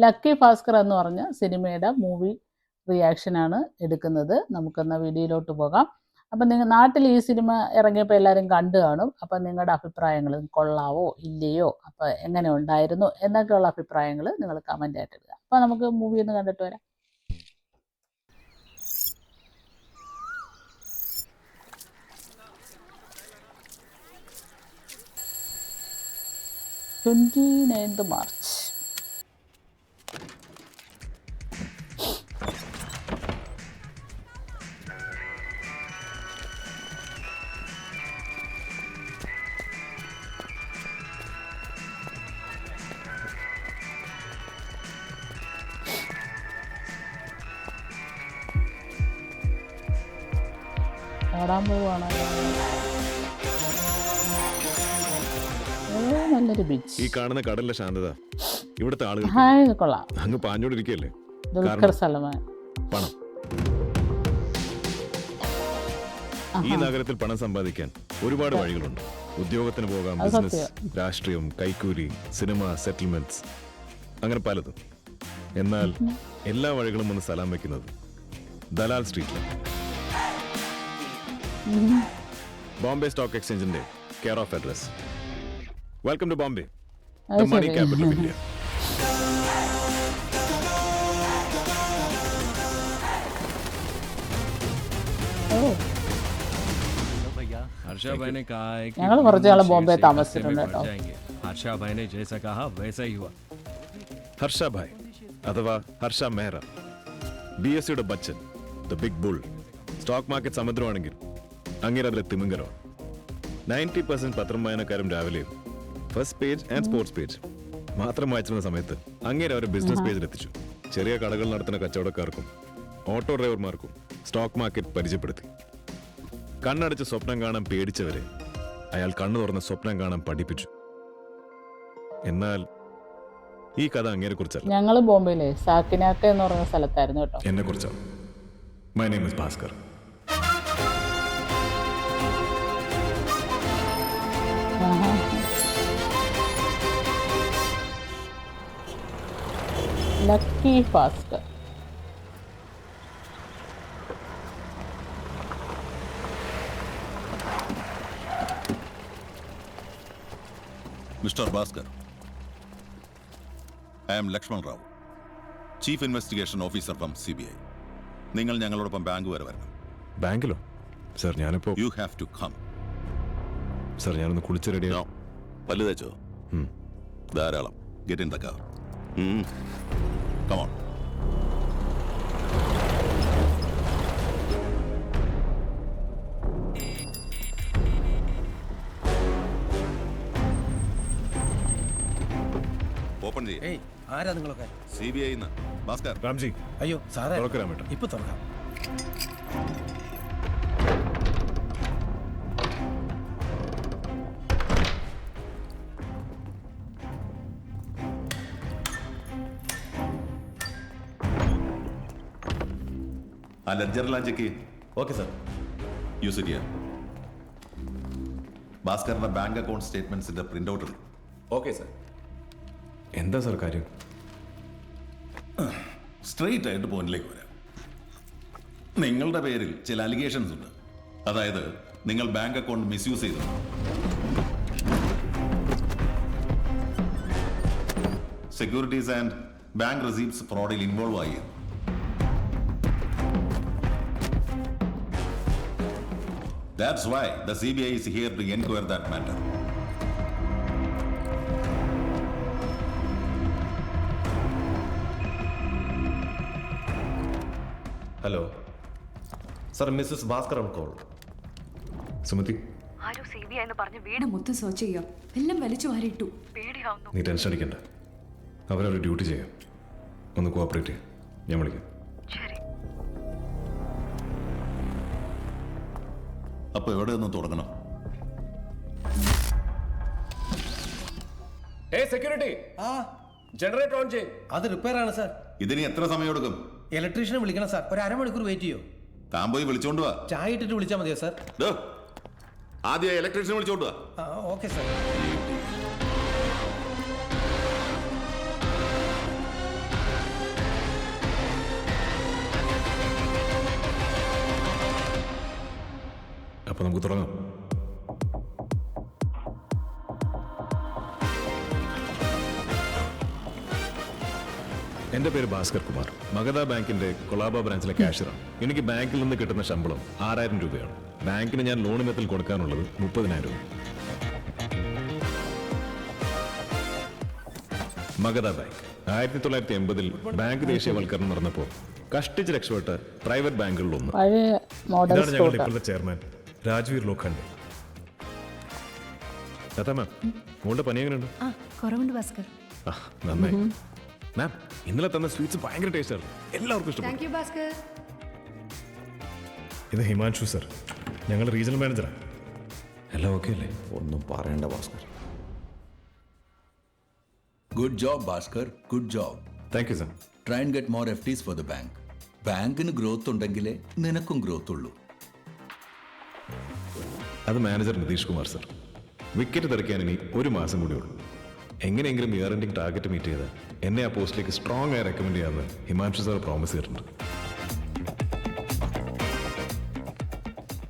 Lucky Bhaskar എന്ന് പറഞ്ഞ സിനിമയുടെ മൂവി റിയാക്ഷനാണ് എടുക്കുന്നത്. നമുക്കെന്നാൽ വീഡിയോയിലോട്ട് പോകാം. അപ്പം നിങ്ങൾ നാട്ടിൽ ഈ സിനിമ ഇറങ്ങിയപ്പോൾ എല്ലാവരും കണ്ടു കാണും. അപ്പം നിങ്ങളുടെ അഭിപ്രായങ്ങൾ കൊള്ളാവോ ഇല്ലയോ, അപ്പോൾ എങ്ങനെ ഉണ്ടായിരുന്നു എന്നൊക്കെയുള്ള അഭിപ്രായങ്ങൾ നിങ്ങൾ കമൻ്റ് ആയിട്ട് ഇടുക. അപ്പോൾ നമുക്ക് മൂവി ഒന്ന് കണ്ടിട്ട് വരാം. March 29. ഓടാൻ പോവാണ്. നല്ലൊരു ബീച്ച്. ഈ കാണുന്ന കടലിലെ ശാന്തത ഇവിടുത്തെ ആളുകൾ കൊള്ളാം. അങ്ങ് പാഞ്ഞോണ്ടിരിക്കല്ലേ. ദുൽഖർ സൽമാൻ. പണം. ഈ നഗരത്തിൽ പണം സമ്പാദിക്കാൻ ഒരുപാട് വഴികളുണ്ട്. ഉദ്യോഗത്തിന് പോകാം, ബിസിനസ്, രാഷ്ട്രീയം, കൈക്കൂലി, സിനിമ, സെറ്റിൽമെന്റ്സ്, അങ്ങനെ പലതും. എന്നാൽ എല്ലാ വഴികളും ഒന്ന് സലാം വെക്കുന്നത് ദലാൽ സ്ട്രീറ്റിലാണ്. ബോംബെ സ്റ്റോക്ക് എക്സ്ചേഞ്ചിന്റെ care of address. Welcome to Bombay, the money capital of India. Harsha भाई ने कहा है कि ഞങ്ങൾ കുറച്ച് നാൾ ബോംബെ താമസിച്ചിട്ടുണ്ട് കേട്ടോ. हर्षा भाई ने जैसा कहा वैसा ही हुआ. ഹർഷ ഭായ് അഥവാ ഹർഷ മെഹ്റ, BSCയുടെ Bachchan, the big bull. Stock market സമുദ്രമാണെങ്കിൽ അങ്ങനെ അതിലെ തിമിംഗലമാണ്. 90% പത്രം വായനക്കാരും രാവിലെയും first page and sports page മാത്രം വായിച്ചിരുന്ന സമയത്ത് അങ്ങേരെ അവരെ ബിസിനസ് പേജിലെത്തിച്ചു. ചെറിയ കടകൾ നടത്തുന്ന കച്ചവടക്കാർക്കും ഓട്ടോ ഡ്രൈവർമാർക്കും സ്റ്റോക്ക് മാർക്കറ്റ് പരിചയപ്പെടുത്തി. കണ്ണടച്ച് സ്വപ്നം കാണാൻ പേടിച്ചവരെ അയാൾ കണ്ണു തുറന്ന് സ്വപ്നം കാണാൻ പഠിപ്പിച്ചു. എന്നാൽ ഈ കഥ അങ്ങേരെ കുറിച്ചല്ല. ഞങ്ങൾ ബോംബെയിലെ സാക്കിനാക്ക എന്ന് പറഞ്ഞ സ്ഥലത്തായിരുന്നു കേട്ടോ. എന്നെ കുറിച്ചാണ്. My name is Bhaskar. Lucky Bhaskar. Mr. Bhaskar, I am Lakshman Rao, Chief Investigation Officer from CBI. നിങ്ങൾ ഞങ്ങളോടൊപ്പം ബാങ്ക് വരെ വരണം. ബാങ്കിലോ? സർ ഞാനിപ്പോ. You have to come. Sir ഞാനൊന്ന് കുളിച്ച് റെഡി. പല്ല് തേച്ചോ? ധാരാളം. Get in the car. Come on. Open ചെയ്യ്. ഏയ് ആരാ നിങ്ങളൊക്കെ? CBI ന്ന്. ഭാസ്കർ. രാംജി. അയ്യോ സാറേ തുറക്കരാം കേട്ടോ. ഇപ്പൊ തുറക്കാം. ആ ലെഡ്ജറിലാം check. Okay sir. Use it ചെയ്യാം. ഭാസ്കറിന്റെ ബാങ്ക് അക്കൗണ്ട് സ്റ്റേറ്റ്മെന്റ്സിന്റെ പ്രിന്റ് ഔട്ട് എടുക്കും. Okay sir. എന്താ സർ കാര്യം? സ്ട്രെയിറ്റ് ആയിട്ട് പോയിന്റിലേക്ക് വരാം. നിങ്ങളുടെ പേരിൽ ചില അലിഗേഷൻസ് ഉണ്ട്. അതായത് നിങ്ങൾ ബാങ്ക് അക്കൗണ്ട് മിസ്യൂസ് ചെയ്തു. സെക്യൂരിറ്റീസ് ആൻഡ് ബാങ്ക് റെസീപ്റ്റ്സ് ഫ്രോഡിൽ ഇൻവോൾവ് ആയി. That's why the CBI is here to inquire that matter. Hello sir, Mrs Bhaskar on call. Sumathi, ആരോ CBI എന്ന് പറഞ്ഞ് വീട് മൊത്തം സെർച്ച് ചെയ്യാം. എല്ലാം വലിച്ചു വാരിട്ടു. പേടിയാവുന്നു. നീ ടെൻഷൻ അടിക്കണ്ട. അവരൊരു ഡ്യൂട്ടി ചെയ്യാം. ഒന്ന് കോഓപ്പറേറ്റ് ചെയ്യാം. ഞാൻ വിളിക്കാം. ശരി. അപ്പൊ എവിടെ നിന്ന് തുടങ്ങണം? സെക്യൂരിറ്റി, ജനറേറ്റർ ഓൺ ചെയ്യും. അത് റിപ്പയർ ആണ് സാർ. ഇതിന് എത്ര സമയം എടുക്കും? ഇലക്ട്രീഷ്യനെ വിളിക്കണം സാർ. ഒരു അരമണിക്കൂർ വെയിറ്റ് ചെയ്യോ? താൻ പോയി വിളിച്ചോണ്ട് വാ. ചായ ഇട്ടിട്ട് വിളിച്ചാൽ മതിയോ സാർ? ആദ്യം ഇലക്ട്രീഷ്യനെ വിളിച്ചോണ്ട് വാ. Okay sir. അപ്പോൾ നമുക്ക് തുടങ്ങാം. എൻ്റെ പേര് ഭാസ്കർ കുമാർ. മഗധ ബാങ്കിന്റെ കൊളാബ ബ്രാഞ്ചിലെ കാഷ്യറാണ്. എനിക്ക് ബാങ്കിൽ നിന്ന് കിട്ടുന്ന ശമ്പളം 6000 രൂപയാണ്. ബാങ്കിന് ഞാൻ ലോൺ ഇനത്തിൽ കൊടുക്കാനുള്ളത് 30,000 രൂപ. മഗധ ബാങ്ക് 1980-ൽ ബാങ്ക് ദേശീയവൽക്കരണം നടന്നപ്പോൾ കഷ്ടിച്ച് രക്ഷപ്പെട്ട പ്രൈവറ്റ് ബാങ്കുകളിലൊന്ന്. പഴയ മോഡൽ ഇതാണ് ഞങ്ങളുടെ സ്കൂട്ടർ. ഇപ്പോഴത്തെ ചെയർമാൻ രാജ്വീർ ലോഖണ്ഡെ. ലതാ മാം, മോളുടെ പനി എങ്ങനെയുണ്ട്? ആ കുറവുണ്ട് ഭാസ്കർ. ആ, നന്നായി. മാം, ഇന്നലെ തന്ന സ്വീറ്റ്സ് ഭയങ്കര ടേസ്റ്റ് ആയിരുന്നു. എല്ലാവർക്കും ഇഷ്ടപ്പെട്ടു. Thank you Bhaskar. ഇത് ഹിമാൻഷു സർ, ഞങ്ങൾ റീജിയണൽ മാനേജറാണ്. എല്ലാം ഓക്കെ അല്ലേ? ഒന്നും പറയണ്ട Bhaskar. Good job, Bhaskar. Good job. Thank you sir. Try and get more FTs for the bank. ബാങ്കിന് ഗ്രോത്ത് ഉണ്ടെങ്കിലേ നിനക്കും ഗ്രോത്ത് ഉള്ളൂ. അത് manager Nitish Kumar sir. Wicket തെറിക്കാൻ ഇനി 1 മാസം കൂടി ഉള്ളൂ. എങ്ങനെയെങ്കിലും ഇയർ എൻഡിങ് ടാർഗറ്റ് മീറ്റ് ചെയ്ത് എന്നെ ആ പോസ്റ്റിലേക്ക് സ്ട്രോങ് ആയി റെക്കമെൻഡ് ചെയ്യാമെന്ന് ഹിമാൻഷു സാർ പ്രോമിസ് ചെയ്തിട്ടുണ്ട്.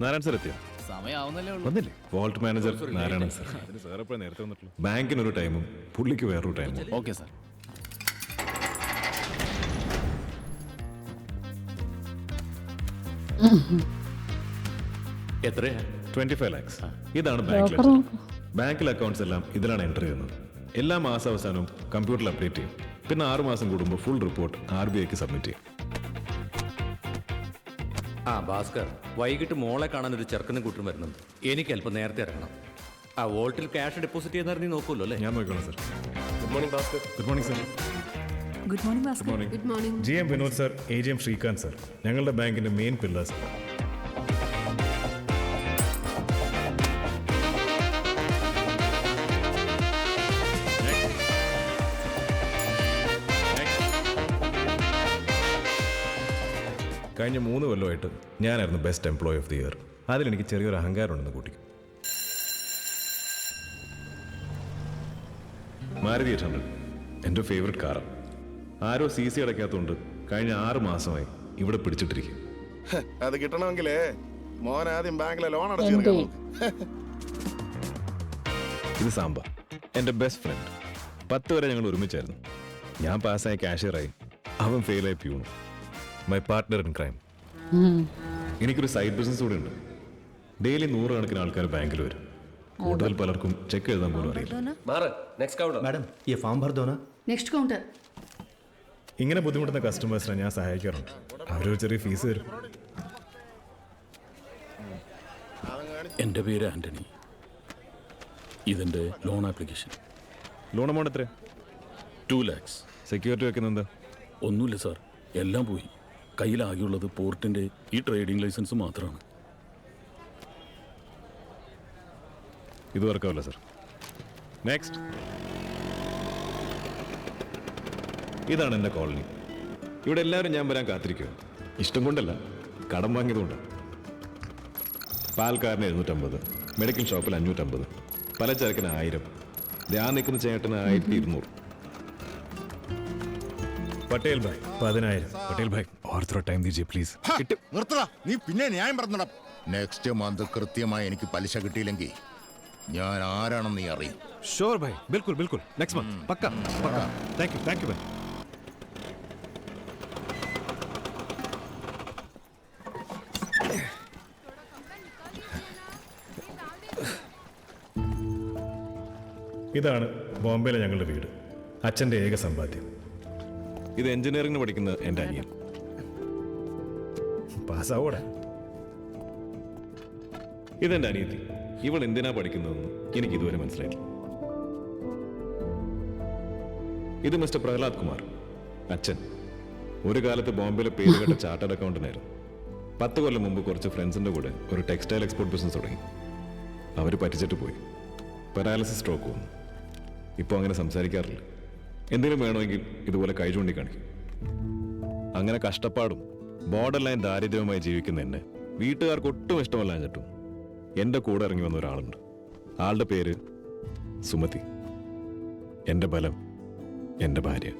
നാരായൺ സർ എത്തിയോ? വന്നില്ലേ? Volt manager Narayanan sir. Sir എപ്പോഴാണ് നേരത്തെ വന്നിട്ടുള്ളൂ? ബാങ്കിനൊരു ടൈമും പുള്ളിക്ക് വേറൊരു ടൈമും. Okay sir. എത്രയാ? 25 lakhs. ഇതാണ് ബാങ്ക് ബ്രോക്കർ ലെറ്റർ. ബാങ്കിലെ അക്കൗണ്ട്സ് എല്ലാം ഇതിലാണ് എൻ്റർ ചെയ്യുന്നത്. എല്ലാ മാസാവസാനവും കമ്പ്യൂട്ടറിൽ അപ്ഡേറ്റ് ചെയ്യും. പിന്നെ 6 മാസം കൂടുമ്പോൾ ഫുൾ റിപ്പോർട്ട് RBIക്ക് സബ്മിറ്റ് ചെയ്യും. ആ ഭാസ്കർ, വൈകിട്ട് മോളെ കാണാൻ ഒരു ചെറുക്കനും കൂട്ടും വരുന്നുണ്ട്. എനിക്ക് അല്പം നേരത്തെ ഇറങ്ങണം. ആ വോൾട്ടിൽ ക്യാഷ് ഡെപ്പോസിറ്റ് ചെയ്യുന്നവർ നീ നോക്കുമല്ലോ അല്ലേ? ഞാൻ നോക്കണം sir. Good morning Bhaskar. Good morning sir. Good morning Bhaskar. Good morning. GM Vinod sir, AGM Srikanth sir, ഞങ്ങളുടെ ബാങ്കിന്റെ മെയിൻ പില്ലേഴ്സ്. കഴിഞ്ഞ 3 കൊല്ലമായിട്ട് ഞാനായിരുന്നു best employee of the year. അതിലെനിക്ക് ചെറിയൊരു അഹങ്കാരമുണ്ടെന്ന് കൂട്ടി. മാരുതി 800 എൻ്റെ ഫേവറേറ്റ് കാറാണ്. ആരോ CC അടയ്ക്കാത്തതുകൊണ്ട് കഴിഞ്ഞ 6 മാസമായി ഇവിടെ പിടിച്ചിട്ടിരിക്കും. അത് കിട്ടണമെങ്കിലേ മോൻ ആദ്യം ബാങ്കിലെ ലോൺ എന്റെ അടച്ചു. ഇത് സാമ്പ, എൻ്റെ ബെസ്റ്റ് ഫ്രണ്ട്. 10 വരെ ഞങ്ങൾ ഒരുമിച്ചായിരുന്നു. ഞാൻ പാസ്സായ കാഷ്യറായി, അവൻ ഫെയിലായി peon. My partner in crime. എനിക്കൊരു സൈഡ് ബിസിനസ് കൂടെ ഉണ്ട്. ഡെയിലി 100 കണക്കിന് ആൾക്കാർ ബാങ്കിൽ വരും. കൂടുതൽ പലർക്കും ചെക്ക് എഴുതാൻ പോലും അറിയില്ല. मैडम ये फॉर्म भर दो ना. Next counter. ഇങ്ങനെ ബുദ്ധിമുട്ടുന്ന കസ്റ്റമേഴ്സിനെ ഞാൻ സഹായിക്കാറുണ്ട്. അവരൊരു ചെറിയ ഫീസ് തരും. എൻ്റെ പേര് ആൻ്റണി. ഇതെൻ്റെ ലോൺ ആപ്ലിക്കേഷൻ. ലോൺ എമൗണ്ട് എത്ര? 2 lakhs. സെക്യൂരിറ്റി വെക്കുന്നത് എന്താ? ഒന്നുമില്ല സാർ, എല്ലാം പോയി. കയ്യിലാകെയുള്ളത് പോർട്ടിൻ്റെ ഈ ട്രേഡിംഗ് ലൈസൻസ് മാത്രമാണ്. ഇത് വർക്കാവില്ല സർ. നെക്സ്റ്റ്. ഇതാണ് എൻ്റെ കോളനി. ഇവിടെ എല്ലാവരും ഞാൻ വരാൻ കാത്തിരിക്കുക. ഇഷ്ടം കൊണ്ടല്ല, കടം വാങ്ങിയതുകൊണ്ട്. പാൽക്കാരന് 750, മെഡിക്കൽ ഷോപ്പിൽ 550, പലചരക്കിന് 1000, ഞാൻ നിൽക്കുന്ന ചേട്ടന് 1200. പട്ടേൽ ഭായ് 10000. പട്ടേൽ ഭായ് ഓർത്തോ ടൈം ദീജിയെ പ്ലീസ്. നിർത്തടാ, നീ പിന്നെ ന്യായം പറഞ്ഞടാ. നെക്സ്റ്റ് മന്ത് കൃത്യമായി എനിക്ക് പലിശ കിട്ടിയില്ലെങ്കിൽ ഞാൻ ആരാണെന്ന് നീ അറിയും. ഷോർ ഭായ്, ബിൽക്കുൽ ബിൽക്കുൽ. നെക്സ്റ്റ് മന്ത് പക്ക പക്ക. Thank you bhai. ഇതാണ് ബോംബെയിലെ ഞങ്ങളുടെ വീട്. അച്ഛൻ്റെ ഏക സമ്പാദ്യം. ഇത് എഞ്ചിനീയറിംഗിന് പഠിക്കുന്ന എൻ്റെ അനിയൻ. പാസ്സാവോടെ. ഇതെൻ്റെ അനിയത്തി. ഇവൾ എന്തിനാ പഠിക്കുന്നതെന്ന് എനിക്ക് ഇതുവരെ മനസ്സിലായില്ല. ഇത് മിസ്റ്റർ പ്രഹ്ലാദ് കുമാർ, അച്ഛൻ. ഒരു കാലത്ത് ബോംബെയിലെ പേരുകേട്ട ചാർട്ടേഡ് അക്കൗണ്ടന്റായിരുന്നു. 10 കൊല്ലം മുമ്പ് കുറച്ച് ഫ്രണ്ട്സിൻ്റെ കൂടെ ഒരു ടെക്സ്റ്റൈൽ എക്സ്പോർട്ട് ബിസിനസ് തുടങ്ങി. അവർ പറ്റിച്ചിട്ട് പോയി. പാരാലിസിസ് സ്ട്രോക്ക് വന്നു. ഇപ്പോൾ അങ്ങനെ സംസാരിക്കാറില്ല. എന്തെങ്കിലും വേണമെങ്കിൽ ഇതുപോലെ കൈ ചൂണ്ടി കാണിക്കും. അങ്ങനെ കഷ്ടപ്പാടും ബോർഡർ ലൈൻ ദാരിദ്ര്യവുമായി ജീവിക്കുന്ന എന്നെ വീട്ടുകാർക്ക് ഒട്ടും ഇഷ്ടമല്ലാഞ്ഞിട്ടും എൻ്റെ കൂടെ ഇറങ്ങി വന്ന ഒരാളുണ്ട്. ആളുടെ പേര് സുമതി. എൻ്റെ ബലം, എൻ്റെ ഭാര്യ.